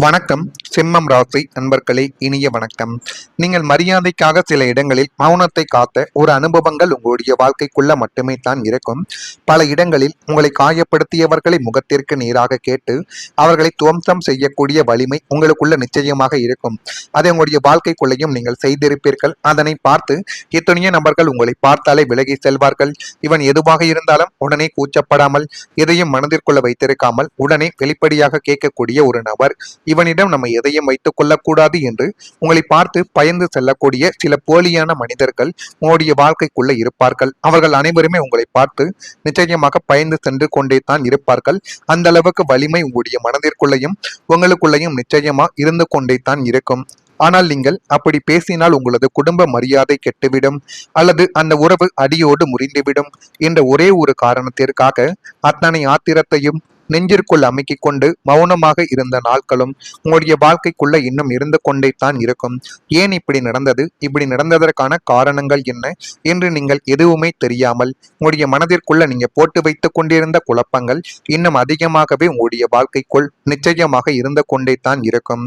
வணக்கம். சிம்மம் ராசி நண்பர்களே, இனிய வணக்கம். நீங்கள் மரியாதைக்காக சில இடங்களில் மௌனத்தை காத்த ஒரு அனுபவங்கள் உங்களுடைய வாழ்க்கைக்குள்ள மட்டுமே தான் இருக்கும். பல இடங்களில் உங்களை காயப்படுத்தியவர்களை முகத்திற்கு நேராக கேட்டு அவர்களை துவம்சம் செய்யக்கூடிய வலிமை உங்களுக்குள்ள நிச்சயமாக இருக்கும். அதை உங்களுடைய வாழ்க்கைக்குள்ளையும் நீங்கள் செய்திருப்பீர்கள். அதனை பார்த்து எத்தனையோ நபர்கள் உங்களை பார்த்தாலே விலகி செல்வார்கள். இவன் எதுவாக இருந்தாலும் உடனே கூச்சப்படாமல் எதையும் மனதிற்குள்ள வைத்திருக்காமல் உடனே வெளிப்படையாக கேட்கக்கூடிய ஒரு நபர். இவனிடம் நம்ம எதையும் வைத்துக் கொள்ளக்கூடாது என்று உங்களை பார்த்து பயந்து செல்லக்கூடிய சில போலியான மனிதர்கள் உங்களுடைய வாழ்க்கைக்குள்ள இருப்பார்கள். அவர்கள் அனைவருமே உங்களை பார்த்து நிச்சயமாக பயந்து சென்று கொண்டே தான் இருப்பார்கள். அந்த அளவுக்கு வலிமை உங்களுடைய மனதிற்குள்ளையும் உங்களுக்குள்ளையும் நிச்சயமா இருந்து கொண்டே தான் இருக்கும். ஆனால் நீங்கள் அப்படி பேசினால் உங்களது குடும்ப மரியாதை கெட்டுவிடும், அல்லது அந்த உறவு அடியோடு முறிந்துவிடும் என்ற ஒரே ஒரு காரணத்திற்காக அத்தனை ஆத்திரத்தையும் நெஞ்சிற்குள் அமுக்கிக் கொண்டு மௌனமாக இருந்த நாட்களும் உங்களுடைய வாழ்க்கைக்குள்ள இன்னும் இருந்து கொண்டே தான் இருக்கும். ஏன் இப்படி நடந்தது, இப்படி நடந்ததற்கான காரணங்கள் என்ன என்று நீங்கள் எதுவுமே தெரியாமல் உங்களுடைய மனதிற்குள்ள நீங்க போட்டு வைத்துக் கொண்டிருந்த குழப்பங்கள் இன்னும் அதிகமாகவே உங்களுடைய வாழ்க்கைக்குள் நிச்சயமாக இருந்து கொண்டே தான் இருக்கும்.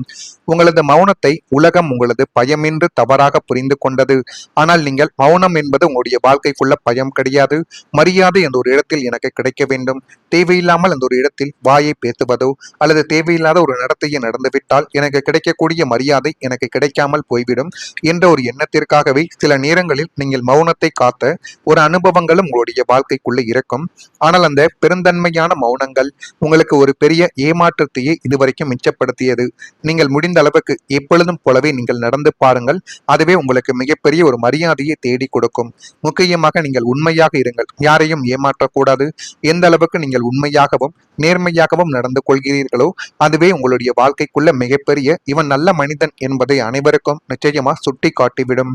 உங்களது மௌனத்தை உலகம் உங்களது பயம் என்று தவறாக புரிந்து கொண்டது. ஆனால் நீங்கள் மௌனம் என்பது உங்களுடைய வாழ்க்கைக்குள்ள பயம் கிடையாது. மரியாதை என்ற ஒரு இடத்தில் எனக்கு கிடைக்க வேண்டும், தேவையில்லாமல் அந்த ஒரு இடத்தில் வாயை பேசுவதோ அல்லது தேவையில்லாத ஒரு நடத்தையை நடந்துவிட்டால் எனக்கு கிடைக்கக்கூடிய மரியாதை எனக்கு கிடைக்காமல் போய்விடும் என்ற ஒரு எண்ணத்திற்காகவே சில நேரங்களில் நீங்கள் மௌனத்தை காத்த ஒரு அனுபவங்களும் உங்களுடைய வாழ்க்கைக்குள்ள இருக்கும். ஆனால் அந்த பெருந்தன்மையான மௌனங்கள் உங்களுக்கு ஒரு பெரிய ஏமாற்றத்தையே இதுவரைக்கும் மிச்சப்படுத்தியது. நீங்கள் முடிந்த அளவுக்கு எப்பொழுதும் போலவே நீங்கள் நடந்து பாருங்கள். அதுவே உங்களுக்கு மிகப்பெரிய ஒரு மரியாதையை தேடி கொடுக்கும். முக்கியமாக நீங்கள் உண்மையாக இருங்கள், யாரையும் ஏமாற்றக்கூடாது. எந்த அளவுக்கு நீங்கள் உண்மையாகவும் நேர்மையாகவும் நடந்து கொள்கிறீர்களோ அதுவே உங்களுடைய வாழ்க்கைக்குள்ள மிகப்பெரிய இவன் நல்ல மனிதன் என்பதை அனைவருக்கும் நிச்சயமா சுட்டி காட்டிவிடும்.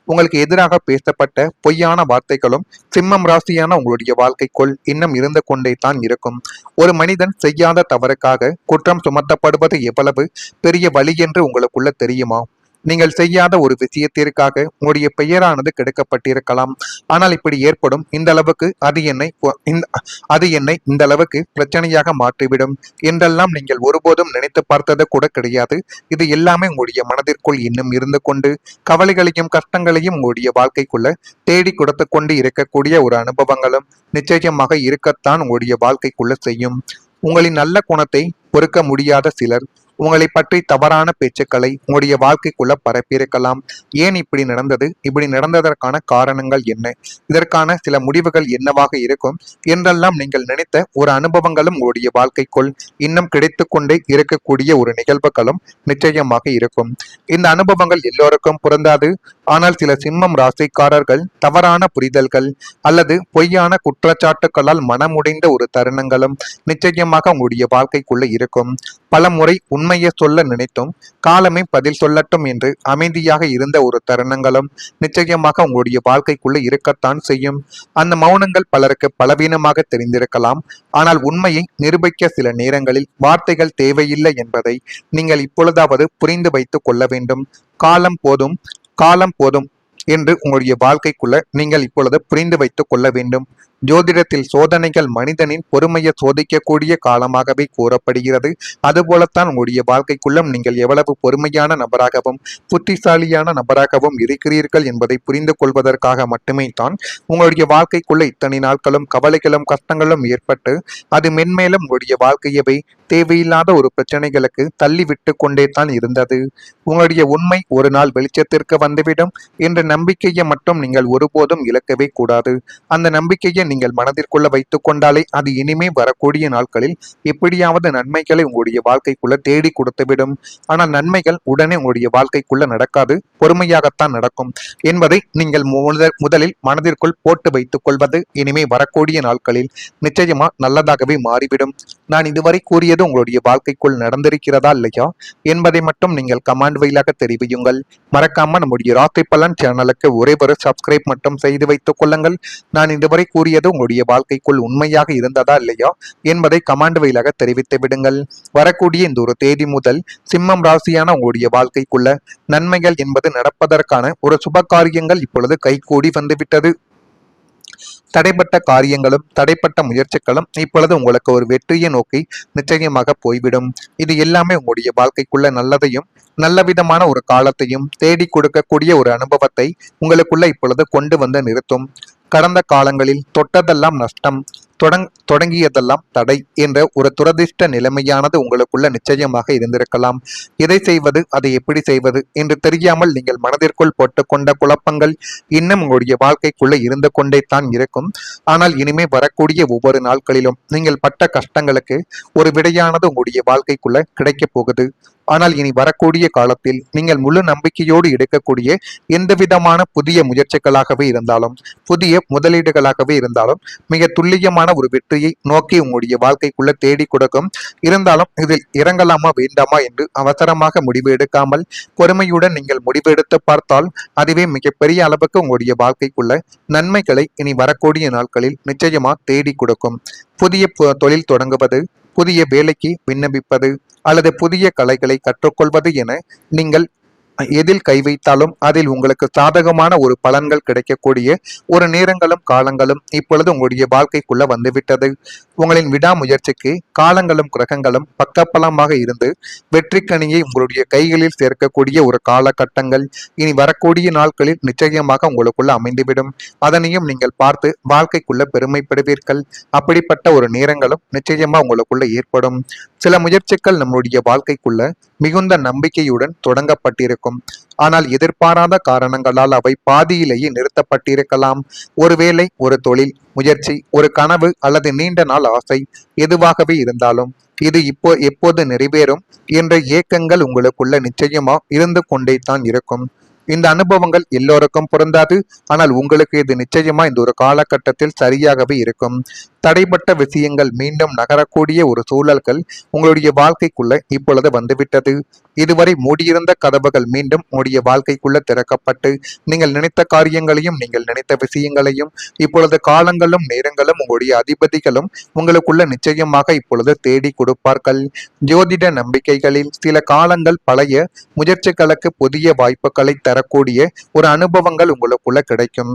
உங்களுக்கு எதிராக பேசப்பட்ட பொய்யான வார்த்தைகளும் சிம்மம் ராசியான உங்களுடைய வாழ்க்கைக்குள் இன்னும் இருந்து கொண்டே தான் இருக்கும். ஒரு மனிதன் செய்யாத தவறுக்காக குற்றம் சுமத்தப்படுவது எவ்வளவு பெரிய வலி என்று உங்களுக்குள்ள தெரியுமா? நீங்கள் செய்யாத ஒரு விஷயத்திற்காக உங்களுடைய பெயரானது கெடுக்கப்பட்டிருக்கலாம். ஆனால் இப்படி ஏற்படும் இந்த அளவுக்கு அது என்னை இந்த அளவுக்கு பிரச்சனையாக மாற்றிவிடும் என்றெல்லாம் நீங்கள் ஒருபோதும் நினைத்து பார்த்தது கூட கிடையாது. இது எல்லாமே உங்களுடைய மனதிற்குள் இன்னும் இருந்து கொண்டு கவலைகளையும் கஷ்டங்களையும் உங்களுடைய வாழ்க்கைக்குள்ள தேடி கொடுத்து கொண்டு இருக்கக்கூடிய ஒரு அனுபவங்களும் நிச்சயமாக இருக்கத்தான் உங்களுடைய வாழ்க்கைக்குள்ள செய்யும். உங்களின் நல்ல குணத்தை பொறுக்க முடியாத சிலர் உங்களை பற்றி தவறான பேச்சுக்களை உங்களுடைய வாழ்க்கைக்குள்ள பரப்பியிருக்கலாம். ஏன் இப்படி நடந்தது, இப்படி நடந்ததற்கான காரணங்கள் என்ன, இதற்கான சில முடிவுகள் என்னவாக இருக்கும் என்றெல்லாம் நீங்கள் நினைத்த ஒரு அனுபவங்களும் உங்களுடைய வாழ்க்கைக்குள் இன்னும் கிடைத்து கொண்டே இருக்கக்கூடிய ஒரு நிகழ்வுகளும் நிச்சயமாக இருக்கும். இந்த அனுபவங்கள் எல்லோருக்கும் பொருந்தாது. ஆனால் சில சிம்மம் ராசிக்காரர்கள் தவறான புரிதல்கள் அல்லது பொய்யான குற்றச்சாட்டுகளால் மனமுடைந்த ஒரு தருணங்களும் நிச்சயமாக உங்களுடைய வாழ்க்கைக்குள்ள இருக்கும். பல முறை உண்மையை சொல்ல நினைத்தும் காலமே பதில் சொல்லட்டும் என்று அமைதியாக இருந்த ஒரு தருணங்களும் நிச்சயமாக உங்களுடைய வாழ்க்கைக்குள்ள இருக்கத்தான் செய்யும். அந்த மௌனங்கள் பலருக்கு பலவீனமாக தெரிந்திருக்கலாம். ஆனால் உண்மையை நிரூபிக்க சில நேரங்களில் வார்த்தைகள் தேவையில்லை என்பதை நீங்கள் இப்பொழுதாவது புரிந்து வைத்துக் கொள்ள வேண்டும். காலம் போதும் காலம் போதும் என்று உங்களுடைய வாழ்க்கைக்குள்ள நீங்கள் இப்பொழுது புரிந்து வைத்துக் கொள்ள வேண்டும். ஜோதிடத்தில் சோதனைகள் மனிதனின் பொறுமையை சோதிக்கக்கூடிய காலமாகவே கூறப்படுகிறது. அதுபோலத்தான் உங்களுடைய வாழ்க்கைக்குள்ளும் நீங்கள் எவ்வளவு பொறுமையான நபராகவும் புத்திசாலியான நபராகவும் இருக்கிறீர்கள் என்பதை புரிந்து கொள்வதற்காக மட்டுமே தான் உங்களுடைய வாழ்க்கைக்குள்ள இத்தனை நாட்களும் கவலைகளும் கஷ்டங்களும் ஏற்பட்டு அது மென்மேலும் உங்களுடைய வாழ்க்கையவே தேவையில்லாத ஒரு பிரச்சனைகளுக்கு தள்ளிவிட்டு கொண்டே தான் இருந்தது. உங்களுடைய உண்மை ஒரு நாள் வெளிச்சத்திற்கு வந்துவிடும் என்ற நம்பிக்கையை மட்டும் நீங்கள் ஒருபோதும் இழக்கவே கூடாது. அந்த நம்பிக்கையை நீங்கள் மனதிற்குள்ள வைத்துக் கொண்டாலே அது இனிமே வரக்கூடிய நாட்களில் எப்படியாவது நன்மைகளை உங்களுடைய வாழ்க்கைக்குள்ள தேடி கொடுத்துவிடும். ஆனால் நன்மைகள் உடனே உங்களுடைய வாழ்க்கைக்குள்ள நடக்காது, பொறுமையாகத்தான் நடக்கும் என்பதை நீங்கள் முதலில் மனதிற்குள் போட்டு வைத்துக் கொள்வது இனிமே வரக்கூடிய நாட்களில் நிச்சயமா நல்லதாகவே மாறிவிடும். நான் இதுவரை கூறியது உங்களுடைய வாழ்க்கைக்குள் நடந்திருக்கிறதா இல்லையா என்பதை மட்டும் நீங்கள் கமெண்ட் வாயிலாக தெரிவியுங்கள். மறக்காம நம்முடைய ராசி பலன் சேனலுக்கு ஒரே ஒரு சப்ஸ்கிரைப் மட்டும் செய்து வைத்துக் கொள்ளுங்கள். நான் இதுவரை கூறியது உங்களுடைய வாழ்க்கைக்குள் உண்மையாக இருந்ததா இல்லையா என்பதை கமெண்ட் வாயிலாக தெரிவித்து விடுங்கள். வரக்கூடிய இந்த ஒரு தேதி முதல் சிம்மம் ராசியான உங்களுடைய வாழ்க்கைக்குள்ள நன்மைகள் என்பது நடப்பதற்கான ஒரு சுப காரியங்கள் இப்பொழுது கைகூடி வந்துவிட்டது. தடைப்பட்ட காரியங்களும் தடைப்பட்ட முயற்சிகளும் இப்பொழுது உங்களுக்கு ஒரு வெற்றியை நோக்கி நிச்சயமாக போய்விடும். இது எல்லாமே உங்களுடைய வாழ்க்கைக்குள்ள நல்லதையும் நல்ல விதமான ஒரு காலத்தையும் தேடி கொடுக்கக்கூடிய ஒரு அனுபவத்தை உங்களுக்குள்ள இப்பொழுது கொண்டு வந்து நிறுத்தும். கடந்த காலங்களில் தொட்டதெல்லாம் நஷ்டம், தொடங்கியதெல்லாம் தடை என்ற ஒரு துரதிர்ஷ்ட நிலைமையானது உங்களுக்குள்ள நிச்சயமாக இருந்திருக்கலாம். எதை செய்வது, அதை எப்படி செய்வது என்று தெரியாமல் நீங்கள் மனதிற்குள் போட்டுக்கொண்ட குழப்பங்கள் இன்னும் உங்களுடைய வாழ்க்கைக்குள்ள இருந்து கொண்டே தான் இருக்கும். ஆனால் இனிமே வரக்கூடிய ஒவ்வொரு நாட்களிலும் நீங்கள் பட்ட கஷ்டங்களுக்கு ஒரு விடையானது உங்களுடைய வாழ்க்கைக்குள்ள கிடைக்கப் போகுது. ஆனால் இனி வரக்கூடிய காலத்தில் நீங்கள் முழு நம்பிக்கையோடு எடுக்கக்கூடிய எந்த விதமான புதிய முயற்சிகளாகவே இருந்தாலும், புதிய முதலீடுகளாகவே இருந்தாலும் மிக துல்லியமான ஒரு வெற்றியை நோக்கி உங்களுடைய வாழ்க்கைக்குள்ள தேடி கொடுக்கும். இருந்தாலும் இதில் இறங்கலாமா வேண்டாமா என்று அவசரமாக முடிவு எடுக்காமல் பொறுமையுடன் நீங்கள் முடிவெடுத்து பார்த்தால் அதுவே மிகப்பெரிய அளவுக்கு உங்களுடைய வாழ்க்கைக்குள்ள நன்மைகளை இனி வரக்கூடிய நாட்களில் நிச்சயமா தேடி கொடுக்கும். புதிய தொழில் தொடங்குவது, புதிய வேலைக்கு விண்ணப்பிப்பது அல்லது புதிய கலைகளை கற்றுக்கொள்வது என நீங்கள் எதில் கை வைத்தாலும் அதில் உங்களுக்கு சாதகமான ஒரு பலன்கள் கிடைக்கக்கூடிய ஒரு நேரங்களும் காலங்களும் இப்பொழுது உங்களுடைய வாழ்க்கைக்குள்ள வந்துவிட்டது. உங்களின் விடாமுயற்சிக்கு காலங்களும் கிரகங்களும் பக்கபலமாக இருந்து வெற்றிக்கனியை உங்களுடைய கைகளில் சேர்க்கக்கூடிய ஒரு காலகட்டங்கள் இனி வரக்கூடிய நாட்களில் நிச்சயமாக உங்களுக்குள்ள அமைந்துவிடும். அதனையும் நீங்கள் பார்த்து வாழ்க்கைக்குள்ள பெருமைப்படுவீர்கள். அப்படிப்பட்ட ஒரு நேரங்களும் நிச்சயமா உங்களுக்குள்ள ஏற்படும். சில முயற்சிகள் நம்முடைய வாழ்க்கைக்குள்ள மிகுந்த நம்பிக்கையுடன் தொடங்கப்பட்டிருக்கும். ஆனால் எதிர்பாராத காரணங்களால் அவை பாதியிலேயே நிறுத்தப்பட்டிருக்கலாம். ஒருவேளை ஒரு தொழில் முயற்சி, ஒரு கனவு அல்லது நீண்ட நாள் ஆசை எதுவாகவே இருந்தாலும் இது எப்போது நிறைவேறும் என்ற ஏக்கங்கள் உங்களுக்குள்ள நிச்சயமா இருந்து கொண்டே தான் இருக்கும். இந்த அனுபவங்கள் எல்லோருக்கும் பொருந்தாது. ஆனால் உங்களுக்கு இது நிச்சயமா இந்த ஒரு காலகட்டத்தில் சரியாகவே இருக்கும். தடைப்பட்ட விஷயங்கள் மீண்டும் நகரக்கூடிய ஒரு சூழல்கள் உங்களுடைய வாழ்க்கைக்குள்ள இப்பொழுது வந்துவிட்டது. இதுவரை மூடியிருந்த கதவுகள் மீண்டும் உங்களுடைய வாழ்க்கைக்குள்ள திறக்கப்பட்டு நீங்கள் நினைத்த காரியங்களையும் நீங்கள் நினைத்த விஷயங்களையும் இப்பொழுது காலங்களும் நேரங்களும் உங்களுடைய அதிபதிகளும் உங்களுக்குள்ள நிச்சயமாக இப்பொழுது தேடி கொடுப்பார்கள். ஜோதிட நம்பிக்கைகளில் சில காலங்கள் பழைய முயற்சிகளுக்கு புதிய வாய்ப்புகளை தரக்கூடிய ஒரு அனுபவங்கள் உங்களுக்குள்ள கிடைக்கும்.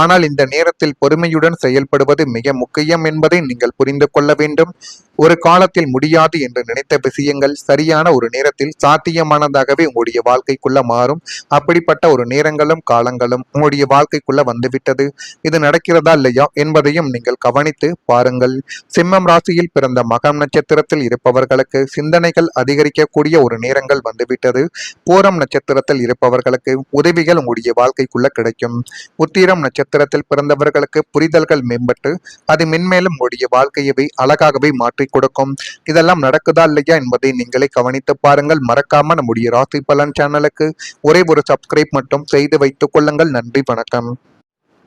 ஆனால் இந்த நேரத்தில் பொறுமையுடன் செயல்படுவது மிக முக்கியம் என்பதை நீங்கள் புரிந்து கொள்ள வேண்டும். ஒரு காலத்தில் முடியாது என்று நினைத்த விஷயங்கள் சரியான ஒரு நேரத்தில் சாத்தியமானதாகவே உங்களுடைய வாழ்க்கைக்குள்ள மாறும். அப்படிப்பட்ட ஒரு நேரங்களும் காலங்களும் உங்களுடைய வாழ்க்கைக்குள்ள வந்துவிட்டது. இது நடக்கிறதா இல்லையா என்பதையும் நீங்கள் கவனித்து பாருங்கள். சிம்மம் ராசியில் பிறந்த மகம் நட்சத்திரத்தில் இருப்பவர்களுக்கு சிந்தனைகள் அதிகரிக்கக்கூடிய ஒரு நேரங்கள் வந்துவிட்டது. பூரம் நட்சத்திரத்தில் இருப்பவர்களுக்கு உதவிகள் உங்களுடைய வாழ்க்கைக்குள்ள கிடைக்கும். உத்திரம் நட்சத்திரத்தில் பிறந்தவர்களுக்கு புரிதல்கள் மேம்பட்டு அது மென்மேலும் உங்களுடைய வாழ்க்கையவே அழகாகவே மாற்றி கொடுக்கும். இதெல்லாம் நடக்குதா இல்லையா என்பதை நீங்களே கவனித்து பாருங்கள். மறக்காம நம்முடைய ராசி பலன் சேனலுக்கு ஒரே ஒரு சப்ஸ்கிரைப் மட்டும் செய்து வைத்துக் கொள்ளுங்கள். நன்றி, வணக்கம்.